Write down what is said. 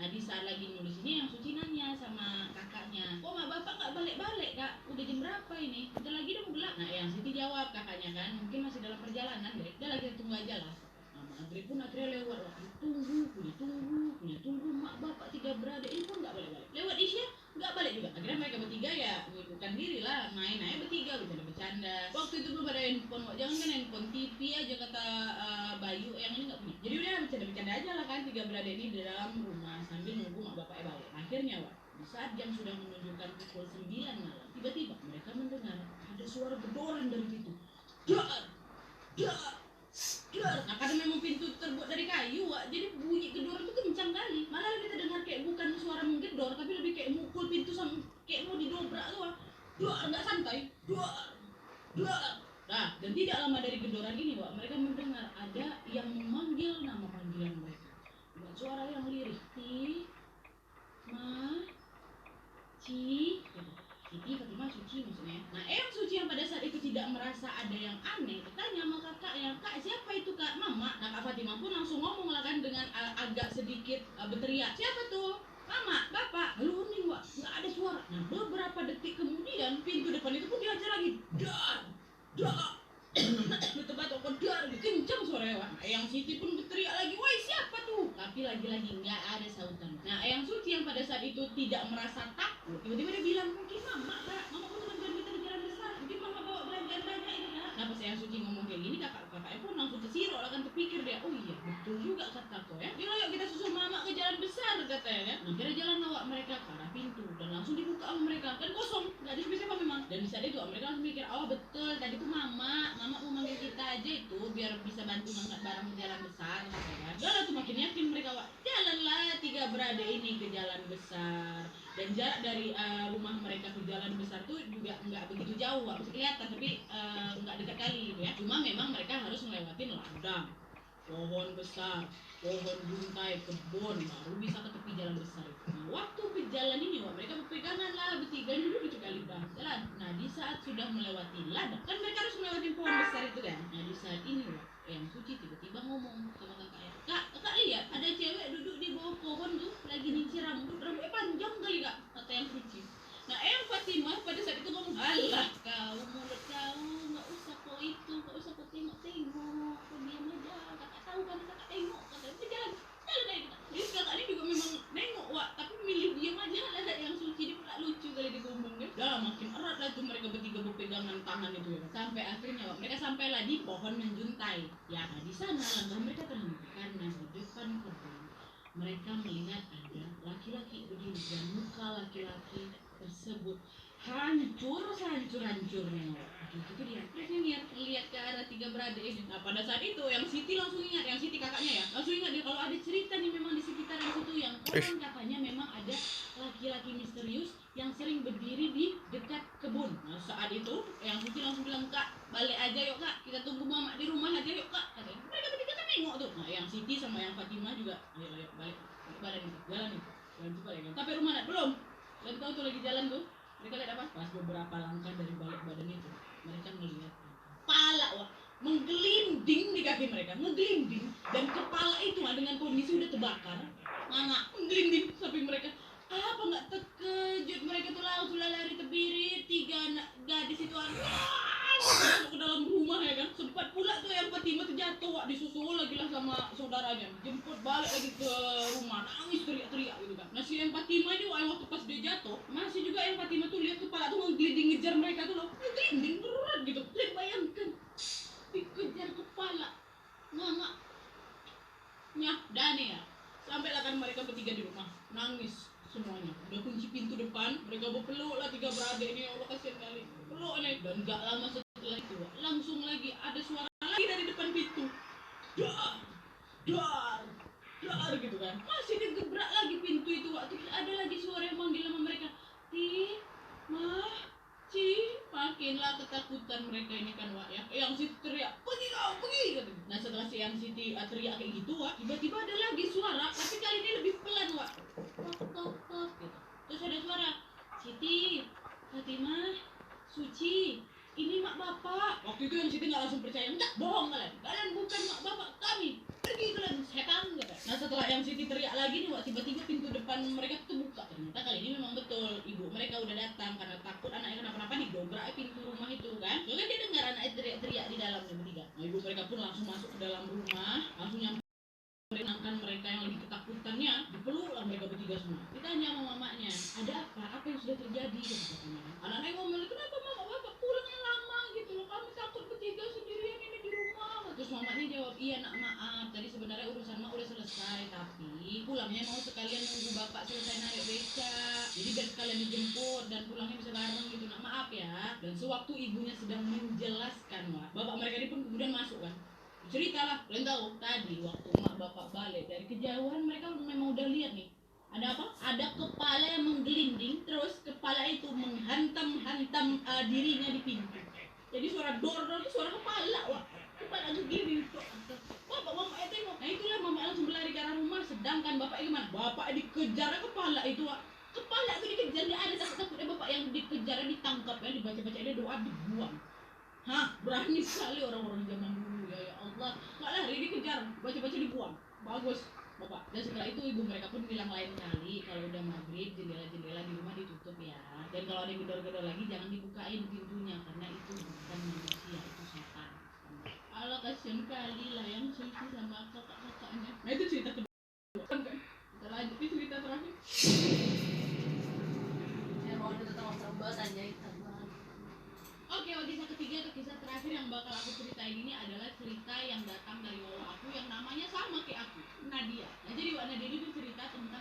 Nah di saat lagi nulis ini yang Suci nanya sama kakaknya, kok mak bapak nggak balik-balik kak? Udah jam berapa ini? Bentar lagi udah mau gelap. Nah yang Siti jawab kakaknya kan, mungkin masih dalam perjalanan deh. Udah lagi tunggu aja lah. Nah maghrib pun akhirnya lewat. Wah, punya tunggu mak bapak tiga beradik ini pun nggak balik-balik. Lewat Isya nggak balik juga. Akhirnya mereka bertiga ya menyibukkan diri lah, main aja bertiga bercanda-bercanda. Waktu itu belum ada handphone, jangan kan handphone, TV aja kata Bayu yang ini nggak punya. Jadi udah bercanda-bercanda aja lah kan tiga beradik ini di dalam rumah sambil nunggu mak bapaknya balik. Akhirnya Wak, di saat jam sudah menunjukkan pukul 9 malam, tiba-tiba mereka mendengar ada suara gedoran dari pintu. Dar, dar, dar. Nah karena memang pintu terbuat dari kayu, Wak, jadi bunyi gedoran itu kencang kali. Malah kita dengar kayak bukan suara menggedor, tapi lebih kayak mukul pintu sama kayak mau didobrak tuh, Wak. Dar, nggak santai. Dar, dar. Nah, dan tidak lama dari gedoran ini, Wak, mereka mendengar ada yang memanggil nama panggilan mereka. Dengan suara yang lirih. Ti, Ma, Ci, Siti, Fatimah, Suci maksudnya. Nah, Eyang Suci yang pada saat itu tidak merasa ada yang aneh, bertanya sama kakaknya, kak siapa itu kak? Mama. Nah, Kak Fatimah pun langsung ngomong lah kan dengan agak sedikit berteriak, siapa tuh? Mama, bapak. Lalu hening, Wak, nggak ada suara. Nah, beberapa detik kemudian pintu depan itu pun dihajar lagi. Dar, dar. Betul-betul kok dar, kencang suaranya, Wak. Nah, Eyang Siti pun berteriak lagi, woi siapa tuh? Tapi lagi-lagi nggak ada sautan. Nah, Eyang Suci yang pada saat itu tidak merasa takut, tiba-tiba dia bilang, mungkin mama kak, mama pun teman-teman kita di jalan besar, mungkin mama bawa belanjaan banyak ini kak. Nah pas Eyang Suci ngomong kayak gini, kakaknya pun langsung kesirok lah kan, terpikir dia, oh iya betul juga kataku ya, yuk kita susul mama ke jalan besar katanya kan. Nah kira jalan awak mereka ke arah pintu dan langsung dibuka sama mereka, kan kosong, nggak ada siapa memang. Dan di saat itu mereka langsung mikir, oh betul tadi tuh mama mau manggil kita aja itu biar bisa bantu ngangkat barang ke jalan besar katanya. Udah lah tuh makin yakin mereka, Wak. Jalanlah tiga beradik ini ke jalan besar. Dan jarak dari rumah mereka ke jalan besar tuh juga nggak begitu jauh, Wak. Bisa kelihatan tapi nggak dekat kali gitu ya. Cuma memang mereka harus ngelewatin ladang, pohon besar, pohon buntai, kebun, baru bisa ke tepi jalan besar itu. Nah, waktu ke jalan ini, Wak, mereka berpegangan lah bertiga ini dulu sekali dah jalan. Nah, di saat sudah melewati ladang, kan mereka harus melewati pohon besar itu kan. Nah, di saat ini, Wak, Eyang Suci tiba-tiba ngomong sama kakaknya, kak lihat ada cewek duduk di bawah pohon tuh lagi nyicir rambutnya panjang kali kak, kata Eyang Suci. Nah, Eyang Fatimah pada saat itu ngomong, alah kau mulut kau, nggak usah kau itu, nggak usah kau tengok-tengok, kau diam aja, kakak tahu kan kakak tengok, katanya jalan aja kita. Jadi kakak ini juga memang nengok, Wak, tapi milih diam aja lah. Yang Suci dia pula lucu kali digomongnya. Dah makin erat lah tuh mereka bertiga berpegangan tangan itu ya. Sampai akhirnya, Wak, mereka sampailah di pohon menjuntai. Ya, di sana langkah mereka terhenti karena di depan kebun mereka melihat ada laki-laki berdiri dan muka laki-laki tersebut hancur sehancur-hancurnya. Itu dia. Mereka lihat ke arah tiga beradik ini. Nah pada saat itu yang Siti langsung ingat, yang Siti kakaknya ya, langsung ingat dia kalau ada cerita nih memang di sekitaran situ yang konon katanya memang ada laki-laki misterius yang sering berdiri di dekat kebun. Nah saat itu yang Siti langsung bilang, kak balik aja yuk kak, kita tunggu mama di rumah aja yuk kak, katanya. Mereka bertiga kan nengok tuh. Nah yang Siti sama yang Fatimah juga, ayo balik jalan nih, jalan cepat ya kan. Sampai rumah nak belum? Dan tahu tuh lagi jalan tuh, mereka lihat apa? Pas beberapa langkah dari balik badan itu, mereka melihat kepala, Wak, menggelinding di kaki mereka, menggelinding, dan kepala itu dengan kondisi udah terbakar, menggelinding sampai mereka apa nggak terkejut, mereka tuh langsung lari terbirit, tiga anak gadis itu masuk ke dalam rumah ya kan. Sempat pula tuh yang Fatimah tuh jatuh, Wak, disusul lagi lah sama saudaranya, jemput balik lagi ke rumah, nangis teriak-teriak gitu kan. Nah si yang Fatimah ini, Wak, waktu pas dia jatuh masih juga yang Fatimah tuh lihat kepala tuh ngegelinding ngejar mereka tuh loh, ngegelinding berat gitu. Lihat bayangkan dikejar kepala nyah Dani ya. Sampailah kan mereka bertiga di rumah nangis semuanya, udah kunci pintu depan, mereka berpeluk lah tiga beradik ini, Allah kasihan kali peluk nih. Dan gak lama setelah itu, Wak, langsung lagi ada suara lagi dari depan pintu, dar dar gitu kan, masih digebrak lagi pintu itu, Wak. Terus ada lagi suara yang manggil nama mereka, Ti, Mah, Ci. Makinlah ketakutan mereka ini kan, Wak, ya. Yang Siti teriak, pergi kau, pergi katanya. Nah setelah si Yang Siti teriak kayak gitu, Wak, tiba-tiba ada lagi suara, tapi kali ini lebih pelan, Wak, kok gitu. Terus ada suara, Siti, Fatimah, Suci, ini mak bapak. Waktu itu yang Siti nggak langsung percaya, enggak, bohong kalian bukan mak bapak kami, pergi kalian setan gitu. Nah setelah yang Siti teriak lagi nih, Wak, tiba-tiba pintu depan depan mereka tuh buka. Ternyata kali ini memang betul ibu mereka udah datang karena takut anaknya kenapa-napa, didobrak pintu rumah itu kan. Soalnya dia dengar anaknya teriak-teriak di dalam nih bertiga. Nah, ibu mereka pun langsung masuk ke dalam rumah, langsung nyamperin mereka yang lagi ketakutannya, dipeluk lah mereka bertiga semua. Ditanya sama mamanya, ada apa? Apa yang sudah terjadi? Katanya. Anak-anaknya ngomel, kenapa mama bapak pulangnya lama gitu loh? Kami takut bertiga sendirian ini di rumah. Terus mamanya jawab, iya nak, maaf. Tadi sebenarnya urusan mak udah selesai, tapi pulangnya mau sekalian nunggu bapak selesai narik beca. Jadi biar sekalian dijemput dan pulangnya bisa bareng gitu nak, maaf ya. Dan sewaktu ibunya sedang menjelaskan, bapak mereka ini pun kemudian masuk kan. Ceritalah, kalian tahu tadi waktu mak bapak balik dari kejauhan mereka memang udah lihat nih ada apa? Ada kepala yang menggelinding, terus kepala itu menghantam-hantam dirinya di pintu. Jadi suara dor itu suara kepala, wah kepala begini. Wah bapak itu tengok, nah itulah mama langsung berlari ke arah rumah. Sedangkan bapak gimana? Bapak dikejar kepala itu, wah. Kepala itu dikejar, dia ada takut-takutnya bapak yang dikejar ditangkap ya, dibaca-baca dia doa dibuang. Hah, berani sekali orang-orang zaman dulu ya, ya Allah. Nggak lari dikejar, baca-baca dibuang. Bagus, Bapak. Dan setelah itu ibu mereka pun bilang lain kali kalau udah maghrib jendela-jendela di rumah ditutup ya. Dan kalau ada yang gedor-gedor lagi jangan dibukain pintunya karena itu bukan manusia, itu setan. Allah kasihan kali lah yang selingkuh sama kakak-kakaknya. Nah itu cerita kedua kan? Kita lanjut di cerita terakhir. Ya mau ada tetangga tanya itu. Oke, kisah ketiga atau kisah terakhir yang bakal aku ceritain ini adalah cerita yang datang dari wawa aku yang namanya sama kayak aku, Nadia. Nah jadi Wak Nadia ini cerita tentang